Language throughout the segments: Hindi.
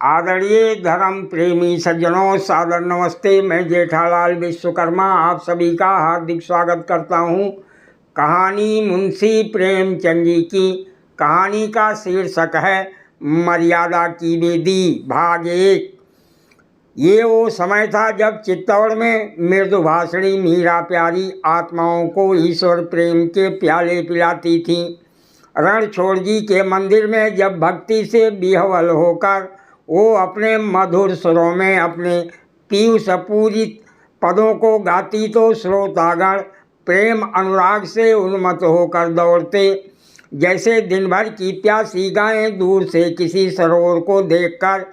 आदरणीय धर्म प्रेमी सज्जनों, सादर नमस्ते। मैं जेठालाल विश्वकर्मा आप सभी का हार्दिक स्वागत करता हूँ। कहानी मुंशी प्रेमचंद जी की। कहानी का शीर्षक है मर्यादा की बेदी, भाग 1। ये वो समय था जब चित्तौड़ में मृदुभाषिणी मीरा प्यारी आत्माओं को ईश्वर प्रेम के प्याले पिलाती थीं। रणछोड़ जी के मंदिर में जब भक्ति से विह्वल होकर वो अपने मधुर सुरों में अपने पीयूषपूरित पदों को गाती तो श्रोतागण प्रेम अनुराग से उन्मत्त होकर दौड़ते, जैसे दिन भर की प्यासी गायें दूर से किसी सरोवर को देखकर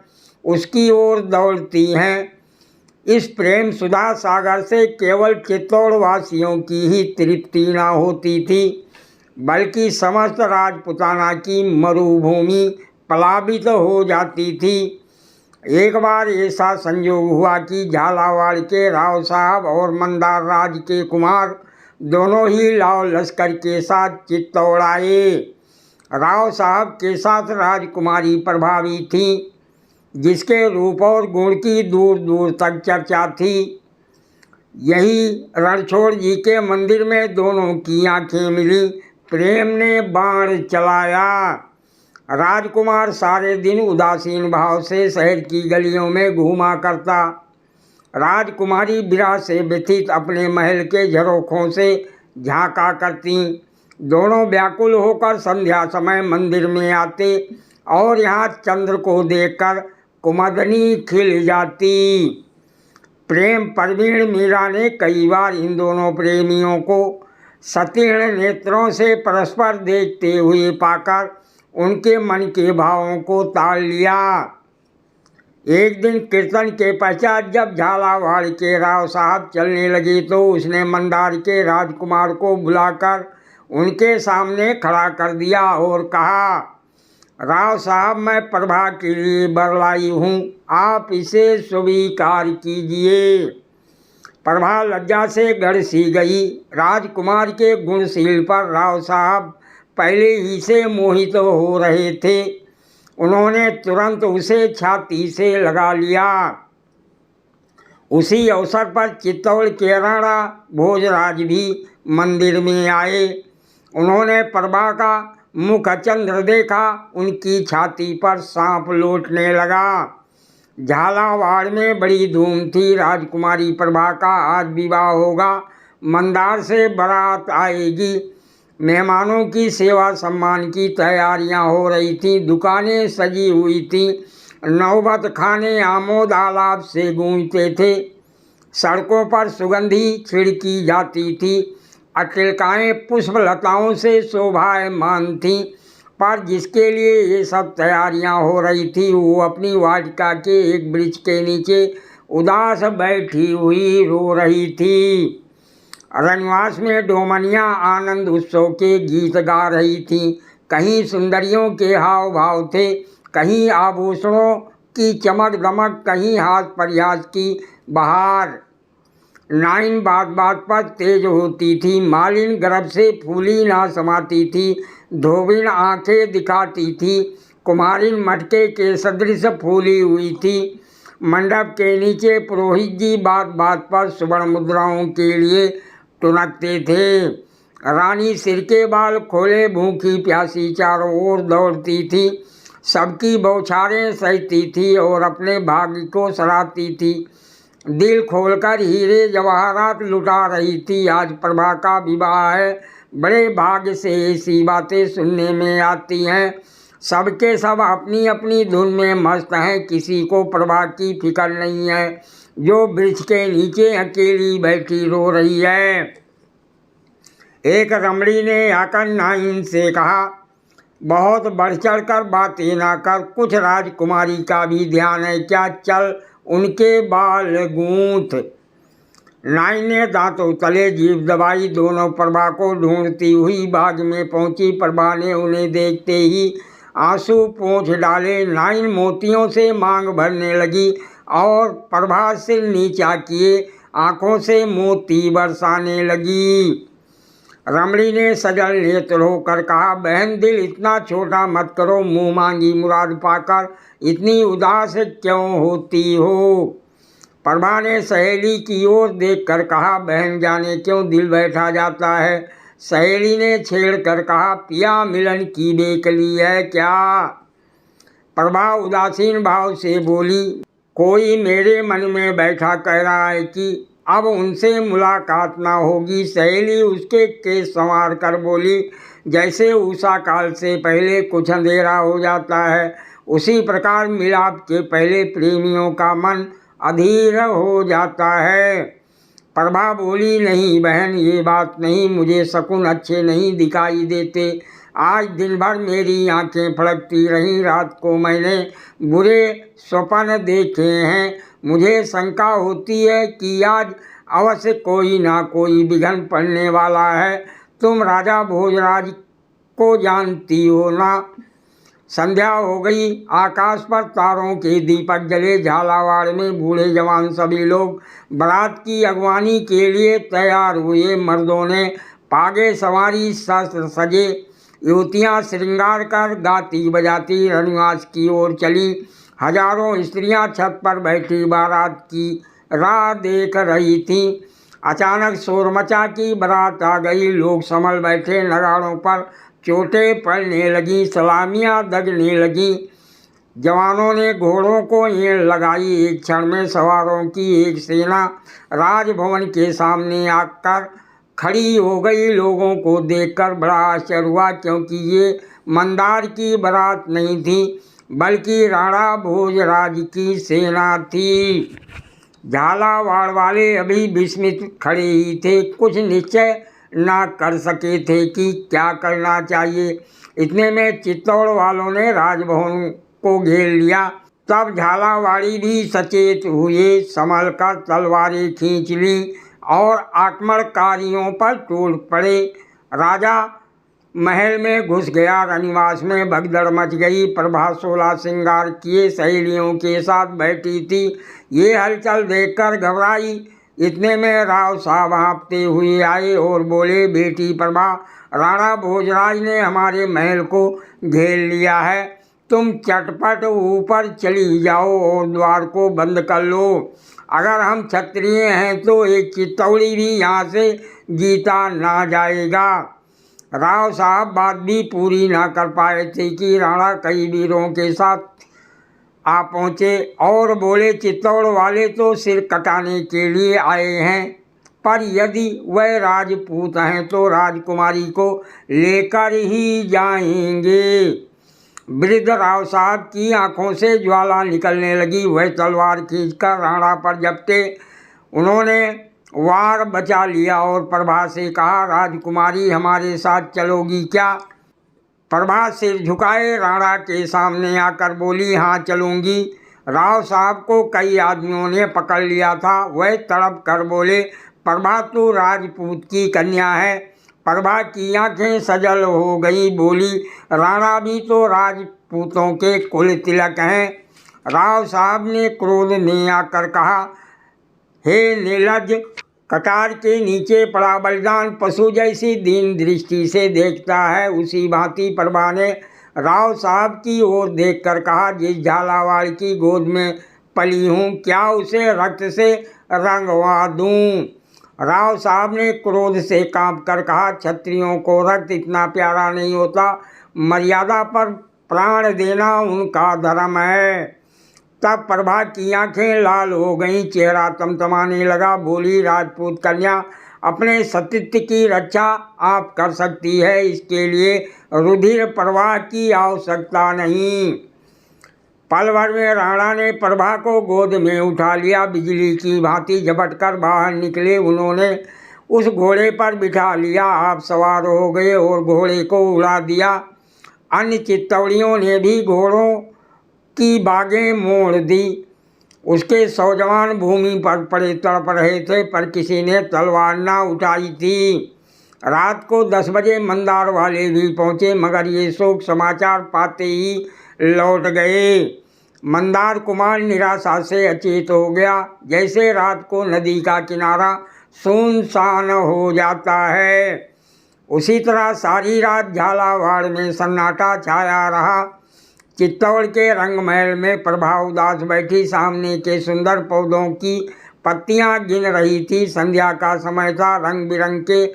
उसकी ओर दौड़ती हैं। इस प्रेम सुधा सागर से केवल चित्तौड़ वासियों की ही तृप्ति न होती थी, बल्कि समस्त राजपुताना की मरुभूमि प्लावित हो जाती थी। एक बार ऐसा संयोग हुआ कि झालावाड़ के राव साहब और मंदार राज के कुमार दोनों ही लाव लश्कर के साथ चित्तौड़ आए। राव साहब के साथ राजकुमारी प्रभावी थी, जिसके रूप और गुण की दूर दूर तक चर्चा थी। यही रणछोड़ जी के मंदिर में दोनों की आंखें मिली। प्रेम ने बाण चलाया। राजकुमार सारे दिन उदासीन भाव से शहर की गलियों में घूमा करता। राजकुमारी विरह से व्यथित अपने महल के झरोखों से झांका करती। दोनों व्याकुल होकर संध्या समय मंदिर में आते और यहाँ चंद्र को देखकर कुमदनी खिल जाती। प्रेम प्रवीण मीरा ने कई बार इन दोनों प्रेमियों को सतीर्ण नेत्रों से परस्पर देखते हुए पाकर उनके मन के भावों को ताड़ लिया। एक दिन कीर्तन के पश्चात जब झालावाड़ के राव साहब चलने लगे तो उसने मंदार के राजकुमार को बुलाकर उनके सामने खड़ा कर दिया और कहा, राव साहब, मैं प्रभा के लिए बरलाई हूँ, आप इसे स्वीकार कीजिए। प्रभा लज्जा से गड़सी गई। राजकुमार के गुणशील पर राव साहब पहले ही से मोहित हो रहे थे। उन्होंने तुरंत उसे छाती से लगा लिया। उसी अवसर पर चित्तौड़ के राणा भोजराज भी मंदिर में आए। उन्होंने प्रभा का मुख चंद्र देखा। उनकी छाती पर सांप लौटने लगा। झालावाड़ में बड़ी धूम थी। राजकुमारी प्रभा का आज विवाह होगा। मंदार से बारात आएगी। मेहमानों की सेवा सम्मान की तैयारियां हो रही थीं। दुकानें सजी हुई थीं। नौबत खाने आमोद आलाप से गूंजते थे। सड़कों पर सुगंधी छिड़की जाती थी। अटलकाएँ पुष्पलताओं से शोभायमान थीं। पर जिसके लिए ये सब तैयारियां हो रही थी वो अपनी वाटिका के एक वृक्ष के नीचे उदास बैठी हुई रो रही थी। रनिवास में डोमनियाँ आनंद उत्सव के गीत गा रही थीं। कहीं सुंदरियों के हाव भाव थे, कहीं आभूषणों की चमक दमक, कहीं हास प्रयास की बहार। नाइन बात बात पर तेज होती थी। मालिन गर्भ से फूली ना समाती थी। धोबिन आंखें दिखाती थी। कुमारिन मटके के सदृश फूली हुई थी। मंडप के नीचे पुरोहित जी बात बात पर सुवर्ण मुद्राओं के लिए टुनकते थे। रानी सिर के बाल खोले भूखी प्यासी चारों ओर दौड़ती थी। सबकी बौछारें सहती थी और अपने भाग्य को सराहती थी। दिल खोलकर हीरे जवाहरात लुटा रही थी। आज प्रभा का विवाह है। बड़े भाग्य से ऐसी बातें सुनने में आती हैं। सबके सब अपनी अपनी धुन में मस्त हैं। किसी को प्रभा की फिक्र नहीं है, जो वृक्ष के नीचे अकेली बैठी रो रही है। एक रमणी ने आकर नाइन से कहा, बहुत बढ़ चढ़ कर बातें ना कर, कुछ राजकुमारी का भी ध्यान है क्या? चल उनके बाल गूंथ। नाइन ने दांतों तले जीभ दबाई। दोनों प्रभा को ढूंढती हुई बाग में पहुंची। प्रभा ने उन्हें देखते ही आंसू पोंछ डाले। नाइन मोतियों से मांग भरने लगी और प्रभा सिर नीचा किए आंखों से मोती बरसाने लगी। रमणी ने सजल नेत्र होकर कहा, बहन दिल इतना छोटा मत करो, मुँह मांगी मुराद पाकर इतनी उदास क्यों होती हो। प्रभा ने सहेली की ओर देखकर कहा, बहन जाने क्यों दिल बैठा जाता है। सहेली ने छेड़ कर कहा, पिया मिलन की बेकली है क्या। प्रभा उदासीन भाव से बोली, कोई मेरे मन में बैठा कह रहा है कि अब उनसे मुलाकात ना होगी। सहेली उसके केस संवार कर बोली, जैसे उषा काल से पहले कुछ अंधेरा हो जाता है, उसी प्रकार मिलाप के पहले प्रेमियों का मन अधीर हो जाता है। प्रभा बोली, नहीं बहन, ये बात नहीं, मुझे शकुन अच्छे नहीं दिखाई देते। आज दिन भर मेरी आंखें फड़कती रहीं, रात को मैंने बुरे स्वप्न देखे हैं। मुझे शंका होती है कि आज अवश्य कोई ना कोई विघ्न पड़ने वाला है। तुम राजा भोजराज को जानती हो ना। संध्या हो गई, आकाश पर तारों के दीपक जले। झालावाड़ में बूढ़े जवान सभी लोग बारात की अगवानी के लिए तैयार हुए। मर्दों ने पागे सवारी शस्त्र सजे, युवतियां श्रृंगार कर गाती बजाती रनिवास की ओर चली। हजारों स्त्रियां छत पर बैठी बारात की राह देख रही थीं। अचानक शोर मचा कि बारात आ गई। लोग संभल बैठे, नगाड़ों पर चोटें पड़ने लगी, सलामियां दगने लगी। जवानों ने घोड़ों को एड़ लगाई। एक क्षण में सवारों की एक सेना राजभवन के सामने आकर खड़ी हो गई। लोगों को देखकर बड़ा आश्चर्य हुआ, क्योंकि ये मंदार की बारात नहीं थी, बल्कि राणा भोजराज की सेना थी। झालावाड़ वाले अभी विस्मित खड़े ही थे, कुछ निश्चय ना कर सके थे कि क्या करना चाहिए। इतने में चित्तौड़ वालों ने राजभवन को घेर लिया। तब झालावाड़ी भी सचेत हुए, संभल कर तलवारें खींच ली और आक्रमणकारियों पर टूट पड़े। राजा महल में घुस गया। रनिवास में भगदड़ मच गई। प्रभा 16 श्रृंगार किए सहेलियों के साथ बैठी थी। ये हलचल देखकर घबराई। इतने में राव साहब हाँफते हुए आए और बोले, बेटी प्रभा, राणा भोजराज ने हमारे महल को घेर लिया है। तुम चटपट ऊपर चली जाओ और द्वार को बंद कर लो। अगर हम क्षत्रिय हैं तो एक चित्तौड़ी भी यहाँ से जीता ना जाएगा। राव साहब बात भी पूरी ना कर पाए थे कि राणा कई वीरों के साथ आ पहुँचे और बोले, चित्तौड़ वाले तो सिर कटाने के लिए आए हैं, पर यदि वह राजपूत हैं तो राजकुमारी को लेकर ही जाएंगे। वृद्ध राव साहब की आंखों से ज्वाला निकलने लगी। वह तलवार खींचकर राणा पर झपटे। उन्होंने वार बचा लिया और प्रभा से कहा, राजकुमारी हमारे साथ चलोगी क्या। प्रभा सिर झुकाए राणा के सामने आकर बोली, हाँ चलूँगी। राव साहब को कई आदमियों ने पकड़ लिया था। वह तड़प कर बोले, प्रभा तू राजपूत की कन्या है। प्रभा की आंखें सजल हो गई। बोली, राणा भी तो राजपूतों के कुल तिलक हैं। राव साहब ने क्रोध में आकर कहा, हे निर्लज्ज, कटार के नीचे पड़ा बलिदान पशु जैसी दीन दृष्टि से देखता है। उसी भांति प्रभा ने राव साहब की ओर देखकर कहा, जिस झालावाड़ की गोद में पली हूँ, क्या उसे रक्त से रंगवा दूँ। राव साहब ने क्रोध से कांप कर कहा, क्षत्रियों को रक्त इतना प्यारा नहीं होता, मर्यादा पर प्राण देना उनका धर्म है। तब प्रभा की आंखें लाल हो गईं, चेहरा तमतमाने लगा। बोली, राजपूत कन्या, अपने सतीत्व की रक्षा आप कर सकती है, इसके लिए रुधिर प्रवाह की आवश्यकता नहीं। पल भर में राणा ने प्रभा को गोद में उठा लिया। बिजली की भांति झपट कर बाहर निकले। उन्होंने उस घोड़े पर बिठा लिया। आप सवार हो गए और घोड़े को उड़ा दिया। अन्य चित्तौड़ियों ने भी घोड़ों की बागें मोड़ दी। उसके सौजवान भूमि पर पड़े तड़प रहे थे, पर किसी ने तलवार ना उठाई थी। रात को 10 बजे मंदार वाले भी पहुँचे, मगर ये शोक समाचार पाते ही लौट गए। मंदार कुमार निराशा से अचेत हो गया। जैसे रात को नदी का किनारा सुनसान हो जाता है, उसी तरह सारी रात झालावाड़ में सन्नाटा छाया रहा। चित्तौड़ के रंगमहल में प्रभा उदास बैठी सामने के सुंदर पौधों की पत्तियां गिन रही थी। संध्या का समय था। रंग बिरंग के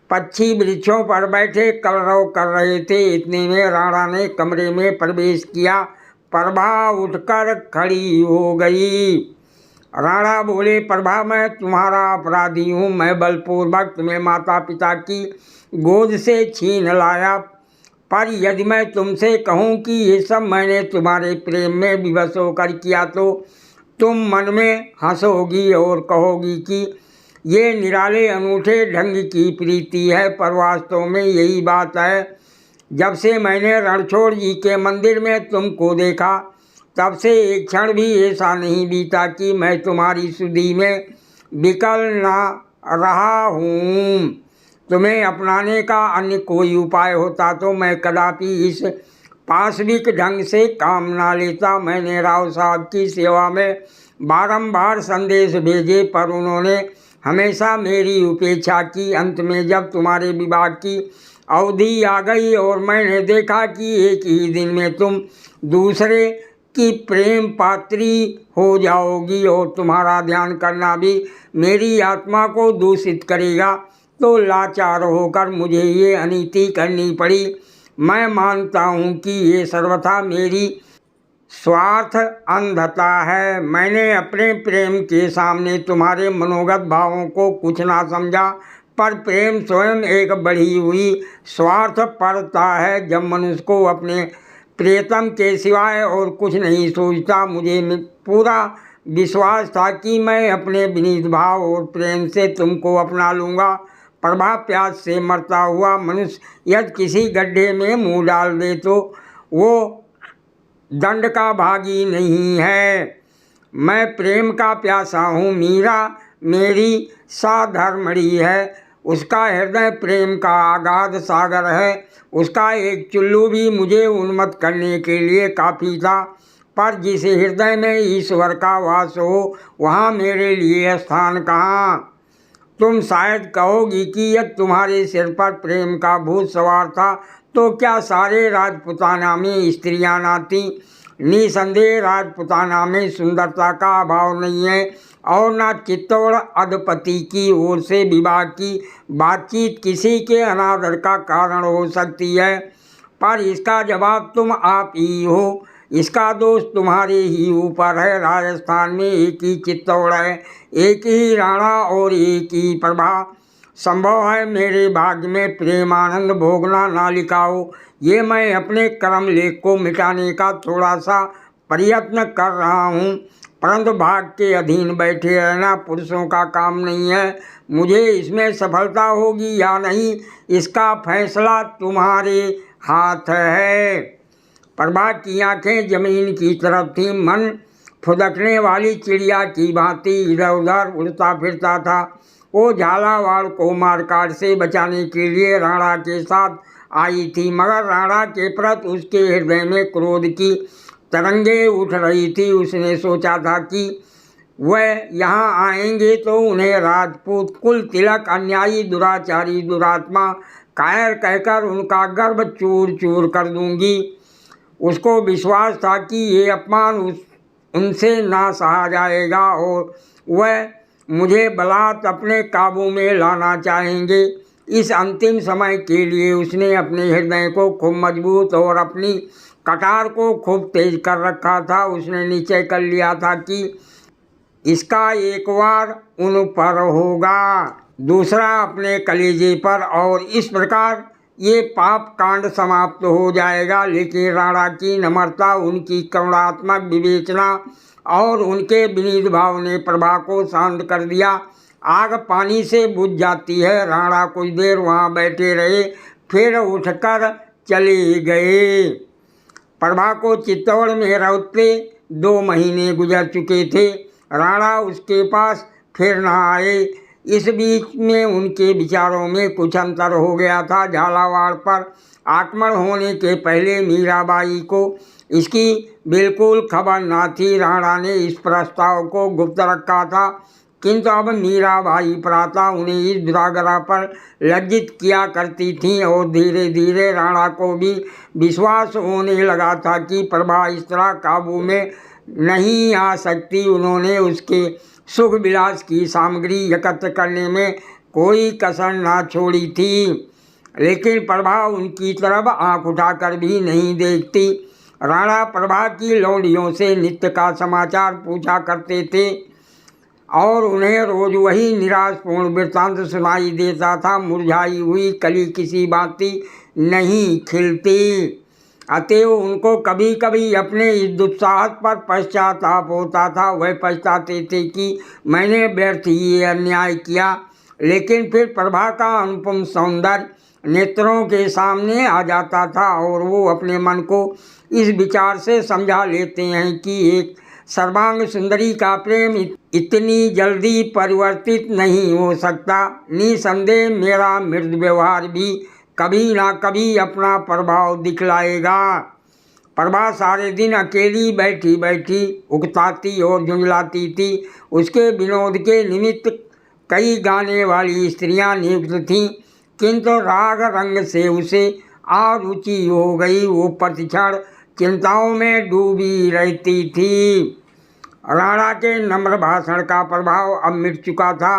पक्षी वृक्षों पर बैठे कलरव कर रहे थे। इतने में राणा ने कमरे में प्रवेश किया। प्रभा उठकर खड़ी हो गई। राणा बोले, प्रभा मैं तुम्हारा अपराधी हूँ। मैं बलपूर्वक तुम्हें माता पिता की गोद से छीन लाया, पर यदि मैं तुमसे कहूँ कि ये सब मैंने तुम्हारे प्रेम में विवश होकर किया तो तुम मन में हंसोगी और कहोगी कि ये निराले अनूठे ढंग की प्रीति है, पर वास्तव में यही बात है। जब से मैंने रणछोड़ जी के मंदिर में तुमको देखा तब से एक क्षण भी ऐसा नहीं बीता कि मैं तुम्हारी सुधि में विकल ना रहा हूँ। तुम्हें अपनाने का अन्य कोई उपाय होता तो मैं कदापि इस पाशविक ढंग से काम ना लेता। मैंने राव साहब की सेवा में बारंबार संदेश भेजे, पर उन्होंने हमेशा मेरी उपेक्षा की। अंत में जब तुम्हारे विवाह की अवधि आ गई और मैंने देखा कि एक ही दिन में तुम दूसरे की प्रेम पात्री हो जाओगी और तुम्हारा ध्यान करना भी मेरी आत्मा को दूषित करेगा, तो लाचार होकर मुझे ये अनीति करनी पड़ी। मैं मानता हूँ कि ये सर्वथा मेरी स्वार्थ अंधता है। मैंने अपने प्रेम के सामने तुम्हारे मनोगत भावों को कुछ ना समझा, पर प्रेम स्वयं एक बढ़ी हुई स्वार्थ परता है। जब मनुष्य को अपने प्रियतम के सिवाय और कुछ नहीं सोचता, मुझे पूरा विश्वास था कि मैं अपने विनीत भाव और प्रेम से तुमको अपना लूँगा। प्रभा प्यास से मरता हुआ मनुष्य यदि किसी गड्ढे में मुंह डाल दे तो वो दंड का भागी नहीं है। मैं प्रेम का प्यासा हूँ। मीरा मेरी साधर्मणी है। उसका हृदय प्रेम का अगाध सागर है। उसका एक चुल्लू भी मुझे उन्मत्त करने के लिए काफ़ी था, पर जिस हृदय में ईश्वर का वास हो वहाँ मेरे लिए स्थान कहाँ। तुम शायद कहोगी कि यदि तुम्हारे सिर पर प्रेम का भूत सवार था तो क्या सारे राजपुताना में स्त्रियां ना थीं? निसंदेह राजपुताना में सुंदरता का अभाव नहीं है और ना चित्तौड़ अधिपति की ओर से विवाह की बातचीत किसी के अनादर का कारण हो सकती है, पर इसका जवाब तुम आप ही हो। इसका दोष तुम्हारे ही ऊपर है। राजस्थान में एक ही चित्तौड़ है, एक ही राणा और एक ही प्रभा। संभव है मेरे भाग्य में प्रेम आनंद भोगना ना लिखा हो। ये मैं अपने कर्म लेख को मिटाने का थोड़ा सा प्रयत्न कर रहा हूँ, परंतु भाग्य के अधीन बैठे रहना पुरुषों का काम नहीं है। मुझे इसमें सफलता होगी या नहीं, इसका फैसला तुम्हारे हाथ है। प्रभा की आंखें जमीन की तरफ थीं। मन फुदकने वाली चिड़िया की भांति इधर उधर उड़ता फिरता था। वो झालावाड़ को मारकाट से बचाने के लिए राणा के साथ आई थी, मगर राणा के प्रति उसके हृदय में क्रोध की तरंगे उठ रही थी। उसने सोचा था कि वह यहाँ आएंगे तो उन्हें राजपूत कुल तिलक अन्यायी दुराचारी दुरात्मा कायर कहकर उनका गर्व चूर चूर कर दूंगी। उसको विश्वास था कि ये अपमान उनसे ना सहा जाएगा और वह मुझे बलात् अपने काबू में लाना चाहेंगे। इस अंतिम समय के लिए उसने अपने हृदय को खूब मजबूत और अपनी कटार को खूब तेज कर रखा था। उसने निश्चय कर लिया था कि इसका एक वार उन पर होगा, दूसरा अपने कलेजे पर, और इस प्रकार ये पाप कांड समाप्त हो जाएगा। लेकिन राणा की नम्रता, उनकी करुणात्मक विवेचना और उनके विनीत भाव ने प्रभा को शांत कर दिया। आग पानी से बुझ जाती है। राणा कुछ देर वहाँ बैठे रहे, फिर उठकर चले गए। प्रभा को चित्तौड़ में रहते 2 महीने गुजर चुके थे। राणा उसके पास फिर न आए। इस बीच में उनके विचारों में कुछ अंतर हो गया था। झालावाड़ पर आक्रमण होने के पहले मीराबाई को इसकी बिल्कुल खबर न थी। राणा ने इस प्रस्ताव को गुप्त रखा था, किंतु अब मीराबाई प्रातः उन्हें इस दुराग्रह पर लज्जित किया करती थीं और धीरे धीरे राणा को भी विश्वास होने लगा था कि प्रभा इस तरह काबू में नहीं आ सकती। उन्होंने उसके सुख विलास की सामग्री एकत्र करने में कोई कसर ना छोड़ी थी, लेकिन प्रभा उनकी तरफ आंख उठाकर भी नहीं देखती। राणा प्रभा की लौंडियों से नित्य का समाचार पूछा करते थे और उन्हें रोज वही निराशपूर्ण वृत्तांत सुनाई देता था। मुरझाई हुई कली किसी भांति नहीं खिलती, अतएव उनको कभी कभी अपने इस दुस्साहस पर पश्चाताप होता था। वह पछताते थे कि मैंने व्यर्थ ये अन्याय किया, लेकिन फिर प्रभा का अनुपम सौंदर्य नेत्रों के सामने आ जाता था और वो अपने मन को इस विचार से समझा लेते हैं कि एक सर्वांग सुंदरी का प्रेम इतनी जल्दी परिवर्तित नहीं हो सकता। निसंदेह मेरा मृदु व्यवहार भी कभी ना कभी अपना प्रभाव दिखलाएगा। प्रभा सारे दिन अकेली बैठी बैठी उकताती और झुंझलाती थी। उसके विनोद के निमित्त कई गाने वाली स्त्रियां नियुक्त थीं, किंतु राग रंग से उसे आरुचि हो गई। वो प्रतिक्षण चिंताओं में डूबी रहती थी। राणा के नम्र भाषण का प्रभाव अब मिट चुका था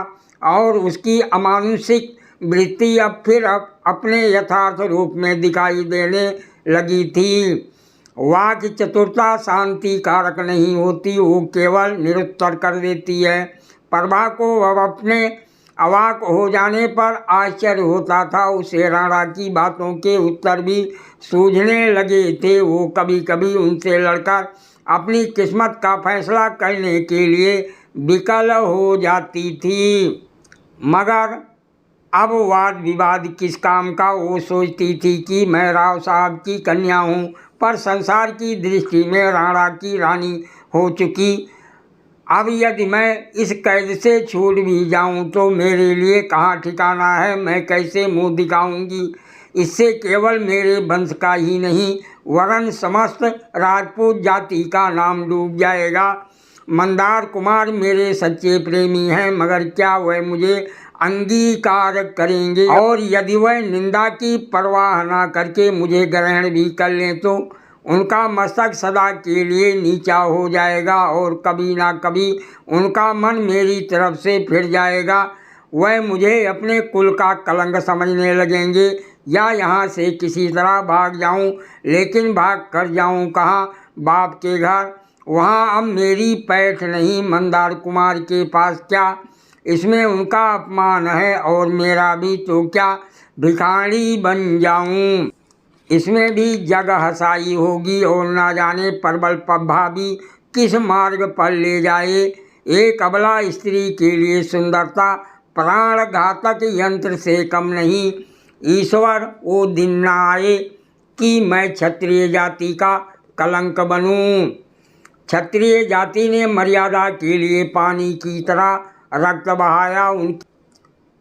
और उसकी अमानुषिक वृत्ति अब फिर अपने यथार्थ रूप में दिखाई देने लगी थी। वाक चतुरता शांति कारक नहीं होती, वो केवल निरुत्तर कर देती है। प्रभा को अब अपने अवाक हो जाने पर आश्चर्य होता था। उसे राणा की बातों के उत्तर भी सूझने लगे थे। वो कभी कभी उनसे लड़कर अपनी किस्मत का फैसला करने के लिए विकल हो जाती थी, मगर अब वाद विवाद किस काम का। वो सोचती थी कि मैं राव साहब की कन्या हूँ, पर संसार की दृष्टि में राणा की रानी हो चुकी। अब यदि मैं इस कैद से छूट भी जाऊं तो मेरे लिए कहाँ ठिकाना है, मैं कैसे मुंह दिखाऊंगी। इससे केवल मेरे वंश का ही नहीं वरन समस्त राजपूत जाति का नाम डूब जाएगा। मंदार कुमार मेरे सच्चे प्रेमी हैं, मगर क्या वह मुझे अंगीकार करेंगे? और यदि वह निंदा की परवाह न करके मुझे ग्रहण भी कर लें तो उनका मस्तक सदा के लिए नीचा हो जाएगा और कभी ना कभी उनका मन मेरी तरफ से फिर जाएगा। वह मुझे अपने कुल का कलंक समझने लगेंगे। या यहाँ से किसी तरह भाग जाऊँ, लेकिन भाग कर जाऊँ कहाँ? बाप के घर, वहाँ अब मेरी पैठ नहीं। मंदार कुमार के पास क्या? इसमें उनका अपमान है और मेरा भी, तो क्या भिखारी बन जाऊँ? इसमें भी जग हसाई होगी और ना जाने प्रबल पब्बा भी किस मार्ग पर ले जाए। एक अबला स्त्री के लिए सुंदरता प्राण घातक यंत्र से कम नहीं। ईश्वर वो दिन न आए कि मैं क्षत्रिय जाति का कलंक बनूं। क्षत्रिय जाति ने मर्यादा के लिए पानी की तरह रक्त बहाया।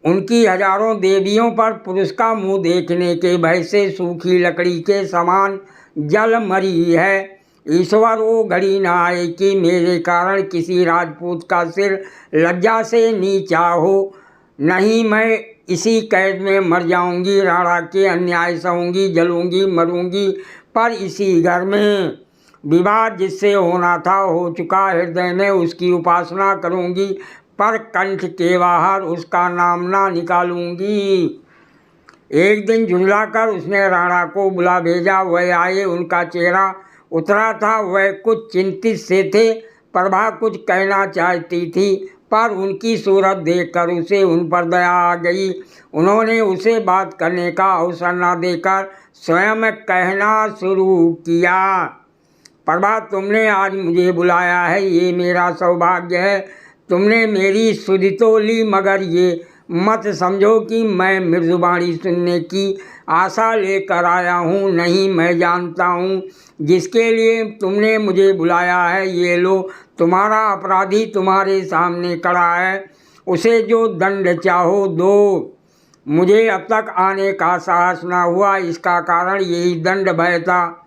उनकी हजारों देवियों पर पुरुष का मुंह देखने के भय से सूखी लकड़ी के समान जल मरी है। ईश्वर वो घड़ी न आए कि मेरे कारण किसी राजपूत का सिर लज्जा से नीचा हो। नहीं, मैं इसी कैद में मर जाऊंगी, राणा के अन्याय सहूंगी, जलूंगी, मरूंगी, पर इसी घर में। विवाह जिससे होना था हो चुका। हृदय में उसकी उपासना करूंगी, पर कंठ के बाहर उसका नाम ना निकालूंगी। एक दिन झुंझलाकर उसने राणा को बुला भेजा। वह आए, उनका चेहरा उतरा था। वह कुछ चिंतित से थे। प्रभा कुछ कहना चाहती थी, पर उनकी सूरत देखकर उसे उन पर दया आ गई। उन्होंने उसे बात करने का अवसर न देकर स्वयं कहना शुरू किया। प्रभा, तुमने आज मुझे बुलाया है, ये मेरा सौभाग्य है। तुमने मेरी सुधि तो ली, मगर ये मत समझो कि मैं मृदुबाणी सुनने की आशा लेकर आया हूँ। नहीं, मैं जानता हूँ जिसके लिए तुमने मुझे बुलाया है। ये लो, तुम्हारा अपराधी तुम्हारे सामने खड़ा है, उसे जो दंड चाहो दो। मुझे अब तक आने का साहस न हुआ, इसका कारण यही दंड भय था।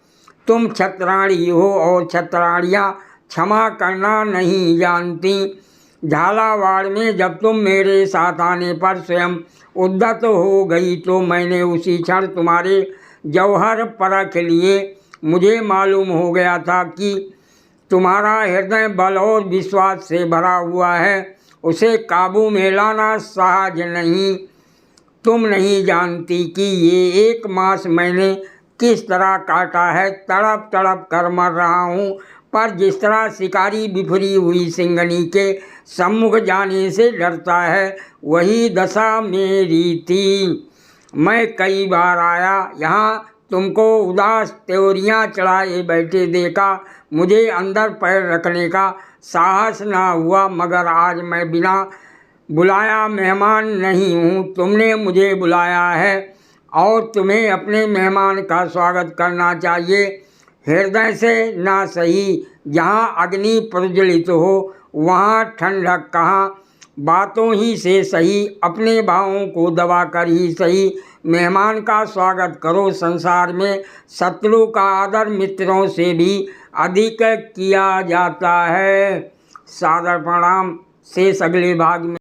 तुम क्षत्राणी हो और क्षत्राणियाँ क्षमा करना नहीं जानती। झालावाड़ में जब तुम मेरे साथ आने पर स्वयं उद्यत हो गई तो मैंने उसी क्षण तुम्हारे जौहर परख लिए। मुझे मालूम हो गया था कि तुम्हारा हृदय बल और विश्वास से भरा हुआ है, उसे काबू में लाना सहज नहीं। तुम नहीं जानती कि ये 1 मास मैंने किस तरह काटा है। तड़प तड़प कर मर रहा हूँ, पर जिस तरह शिकारी बिफरी हुई सिंगनी के सम्मुख जाने से डरता है, वही दशा मेरी थी। मैं कई बार आया यहाँ, तुमको उदास त्योरियाँ चढ़ाए बैठे देखा। मुझे अंदर पैर रखने का साहस ना हुआ, मगर आज मैं बिना बुलाया मेहमान नहीं हूँ। तुमने मुझे बुलाया है और तुम्हें अपने मेहमान का स्वागत करना चाहिए। हृदय से ना सही, जहाँ अग्नि प्रज्वलित हो वहाँ ठंडक कहाँ। बातों ही से सही, अपने भावों को दबा कर ही सही मेहमान का स्वागत करो। संसार में शत्रु का आदर मित्रों से भी अधिक किया जाता है। सादर प्रणाम। शेष अगले भाग में।